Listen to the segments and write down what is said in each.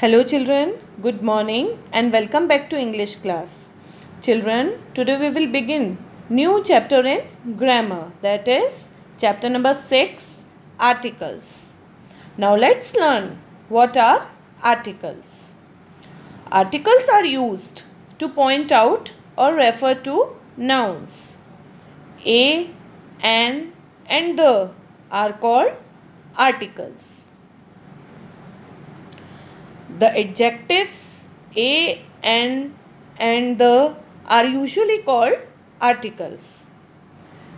Hello children, good morning and welcome back to English class. Children, today we will begin new chapter in grammar, that is chapter number 6, articles. Now let's learn what are articles. Articles are used to point out or refer to nouns. A, an and the are called articles. The adjectives a, an, and the are usually called articles.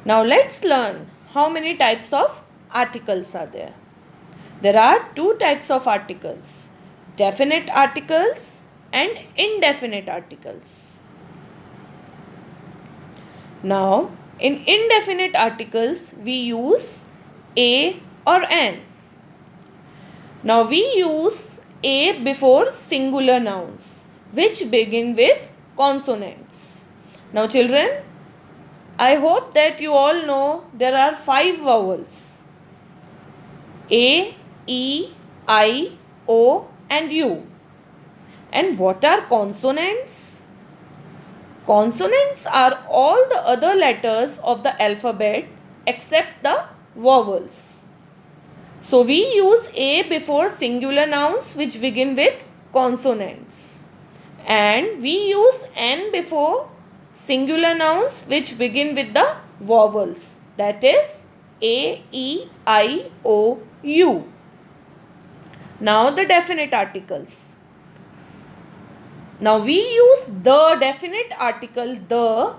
Now let's learn how many types of articles are there. There are two types of articles: definite articles and indefinite articles. Now, in indefinite articles, we use a or an. Now we use a before singular nouns which begin with consonants. Now children, I hope that you all know there are 5 vowels: A, E, I, O and U. And what are consonants? Consonants are all the other letters of the alphabet except the vowels. So we use a before singular nouns which begin with consonants, and we use n before singular nouns which begin with the vowels, that is a, e, I, o, u. Now the definite articles. Now we use the definite article the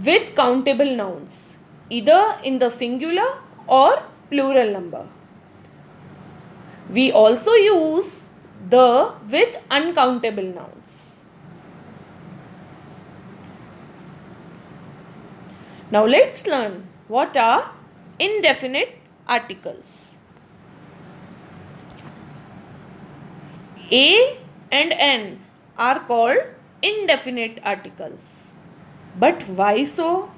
with countable nouns, either in the singular or plural number. We also use the with uncountable nouns. Now let's learn what are indefinite articles. A and N are called indefinite articles. But why so?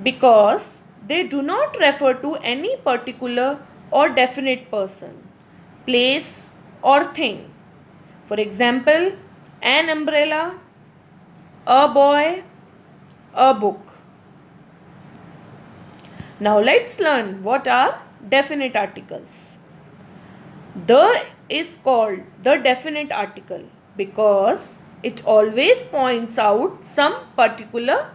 Because they do not refer to any particular or definite person, place or thing. For example, an umbrella, a boy, a book. Now let's learn what are definite articles. The is called the definite article because it always points out some particular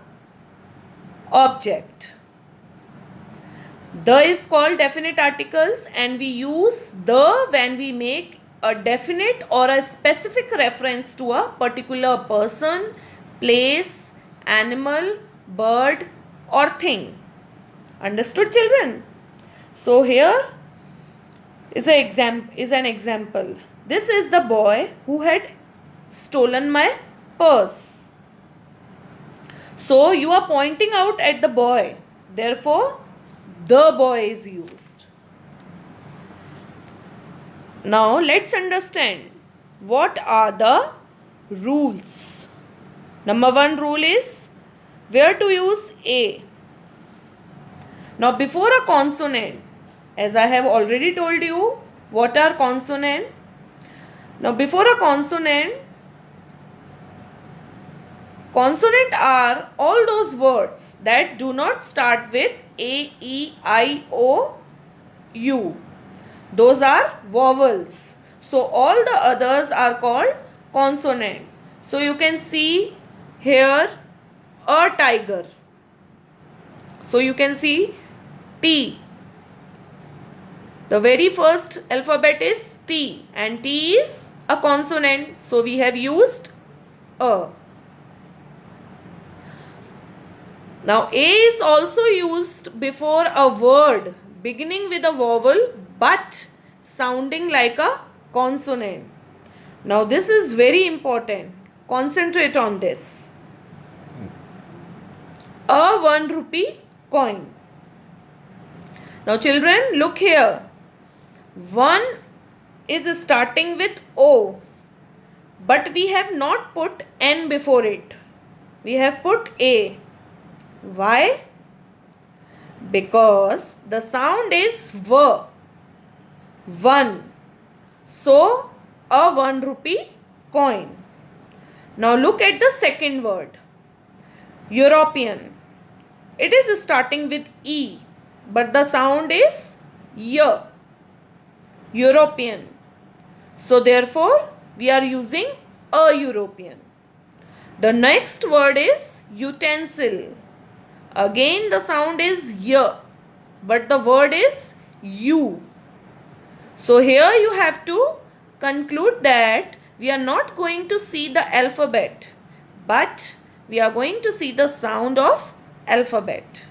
object. The is called definite articles, and we use the when we make a definite or a specific reference to a particular person, place, animal, bird or thing. Understood children? So here is an example. This is the boy who had stolen my purse. So you are pointing out at the boy. Therefore, the boy is used. Now let's understand what are the rules. Number 1 rule is where to use a. Now before a consonant, as I have already told you, what are consonant? Now before a consonant are all those words that do not start with a, e, I, o, u. Those are vowels. So all the others are called consonant. So you can see here a tiger. So you can see T. The very first alphabet is T, and T is a consonant. So we have used a. Now A is also used before a word beginning with a vowel but sounding like a consonant. Now this is very important. Concentrate on this. A 1 rupee coin. Now children, look here. 1 is starting with O, but we have not put N before it. We have put A. Why? Because the sound is V. 1. So a 1 rupee coin. Now look at the second word, European. It is starting with E, but the sound is Y. European. So therefore, we are using a European. The next word is utensil. Again the sound is Y, but the word is U. So here you have to conclude that we are not going to see the alphabet, but we are going to see the sound of alphabet.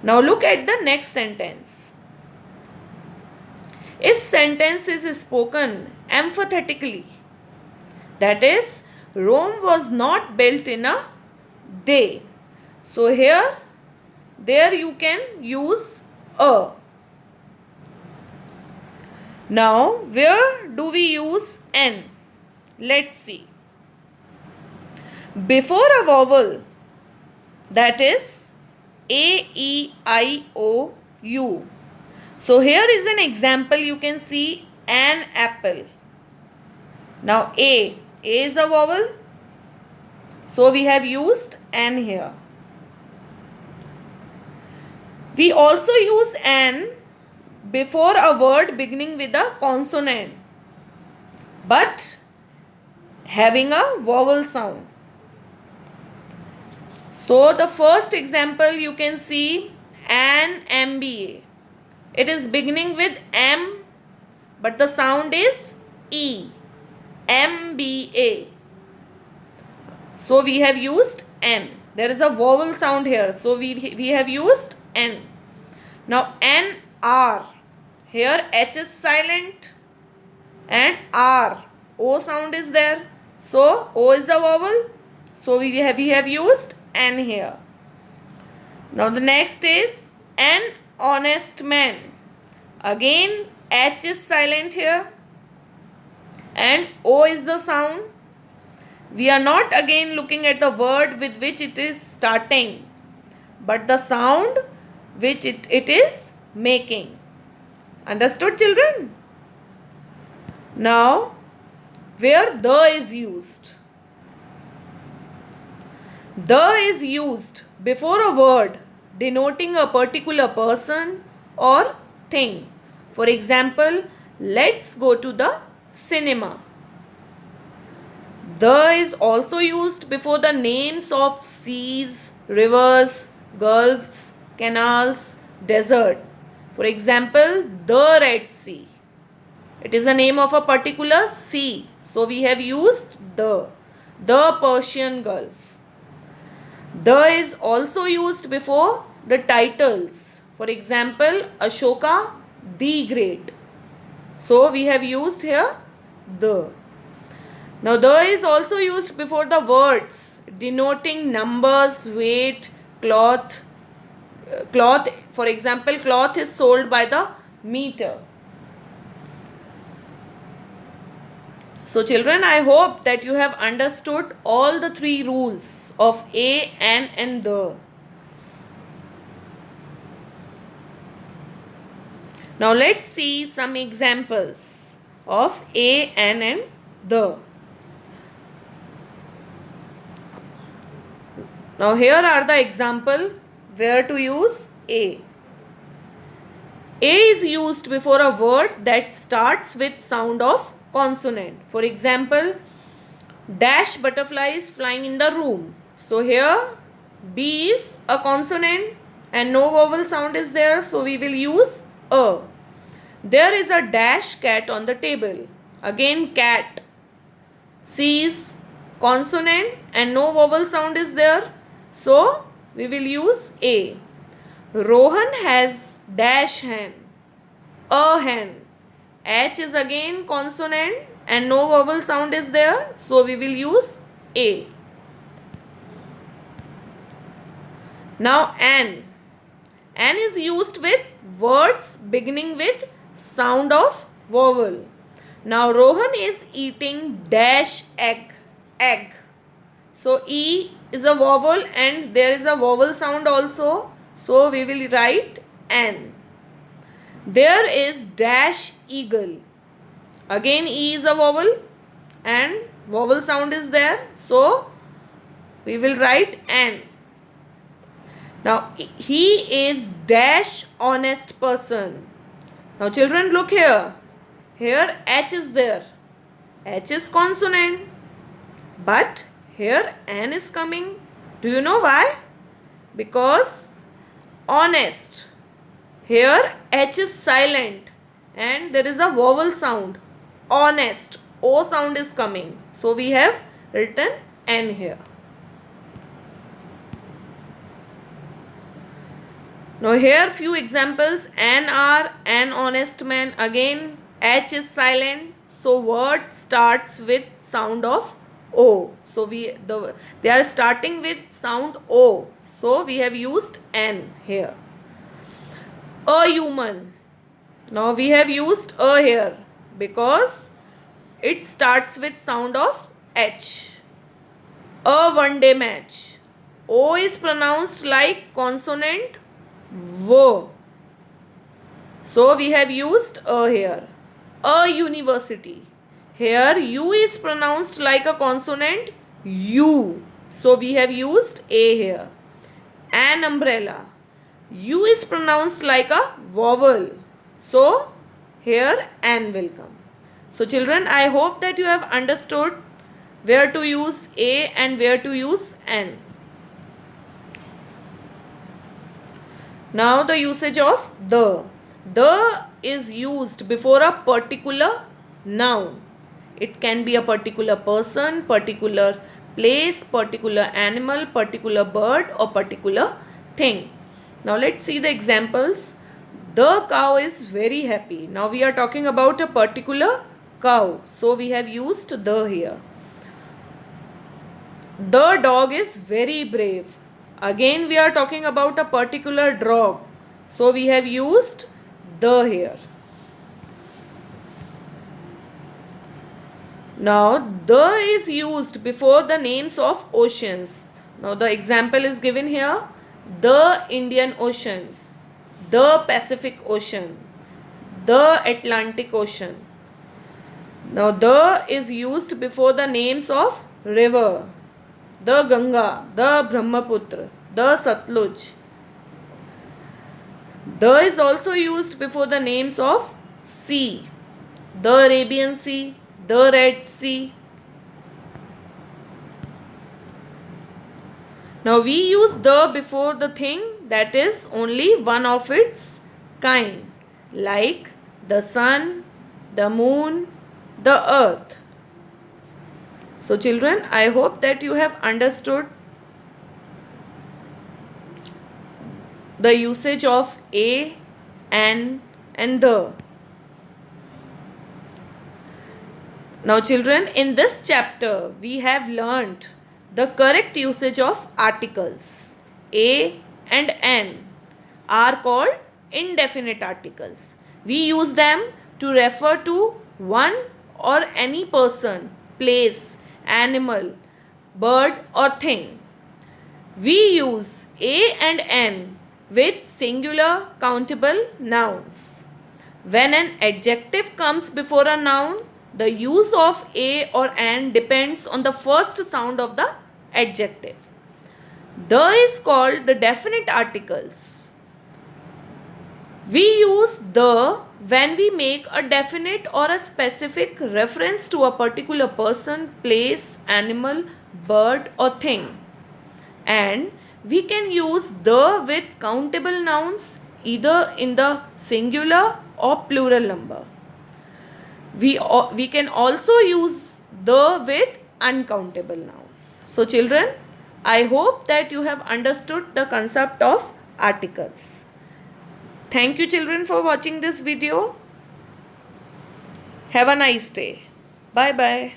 Now look at the next sentence. If sentence is spoken emphatically, that is, Rome was not built in a day. So there you can use a. Now, where do we use N? Let's see. Before a vowel, that is A, E, I, O, U. So here is an example. You can see an apple. Now A is a vowel. So we have used N here. We also use N before a word beginning with a consonant, but having a vowel sound. So the first example you can see an MBA. It is beginning with M, but the sound is E. MBA. So we have used N. There is a vowel sound here. So we have used N. Now NR. Here H is silent and R. O sound is there. So O is a vowel. So we have used N here. Now the next is an honest man. Again H is silent here and O is the sound. We are not again looking at the word with which it is starting, but the sound which it is making. Understood, children? Now, where the is used? The is used before a word denoting a particular person or thing. For example, let's go to the cinema. The is also used before the names of seas, rivers, gulfs, canals, desert. For example, the Red Sea. It is the name of a particular sea. So we have used the Persian Gulf. The is also used before the titles. For example, Ashoka the Great. So we have used here the. Now the is also used before the words denoting numbers, weight, cloth. Cloth, for example, cloth is sold by the meter. So children, I hope that you have understood all the three rules of A, N and the. Now let's see some examples of A, N and the. Now here are the example where to use A. A is used before a word that starts with sound of consonant. For example, dash butterflies flying in the room. So here B is a consonant and no vowel sound is there. So we will use A. There is a dash cat on the table. Again cat. C is consonant and no vowel sound is there. So we will use A. Rohan has dash hen. A hen. H is again consonant and no vowel sound is there. So we will use A. Now N. N is used with words beginning with sound of vowel. Now Rohan is eating dash egg. Egg. So E is a vowel and there is a vowel sound also. So we will write N. There is dash eagle. Again E is a vowel and vowel sound is there. So we will write N. Now he is dash honest person. Now children, look here. Here H is there. H is consonant. But here N is coming. Do you know why? Because honest. Here H is silent and there is a vowel sound. Honest. O sound is coming. So we have written N here. Now here few examples. An are an honest man. Again H is silent. So word starts with sound of O. So they are starting with sound O. So we have used N here. A human. Now we have used A here because it starts with sound of H. A one day match. O is pronounced like consonant V. So we have used A here. A university. Here U is pronounced like a consonant U. So we have used A here. An umbrella. U is pronounced like a vowel. So here N will come. So children, I hope that you have understood where to use A and where to use N. Now the usage of the. The is used before a particular noun. It can be a particular person, particular place, particular animal, particular bird or particular thing. Now let's see the examples. The cow is very happy. Now we are talking about a particular cow. So we have used the here. The dog is very brave. Again we are talking about a particular dog. So we have used the here. Now the is used before the names of oceans. Now the example is given here. The Indian Ocean, the Pacific Ocean, the Atlantic Ocean. Now the is used before the names of river. The Ganga, the Brahmaputra, the Satluj. The is also used before the names of sea. The Arabian Sea, the Red Sea. Now we use the before the thing that is only one of its kind, like the sun, the moon, the earth. So children, I hope that you have understood the usage of a, an and the. Now children, in this chapter we have learnt the correct usage of articles. A and an are called indefinite articles. We use them to refer to one or any person, place, animal, bird or thing. We use a and an with singular countable nouns. When an adjective comes before a noun, the use of a or an depends on the first sound of the adjective. The is called the definite articles. We use the when we make a definite or a specific reference to a particular person, place, animal, bird or thing. And we can use the with countable nouns either in the singular or plural number. We can also use the with uncountable nouns. So children, I hope that you have understood the concept of articles. Thank you children for watching this video. Have a nice day. Bye bye.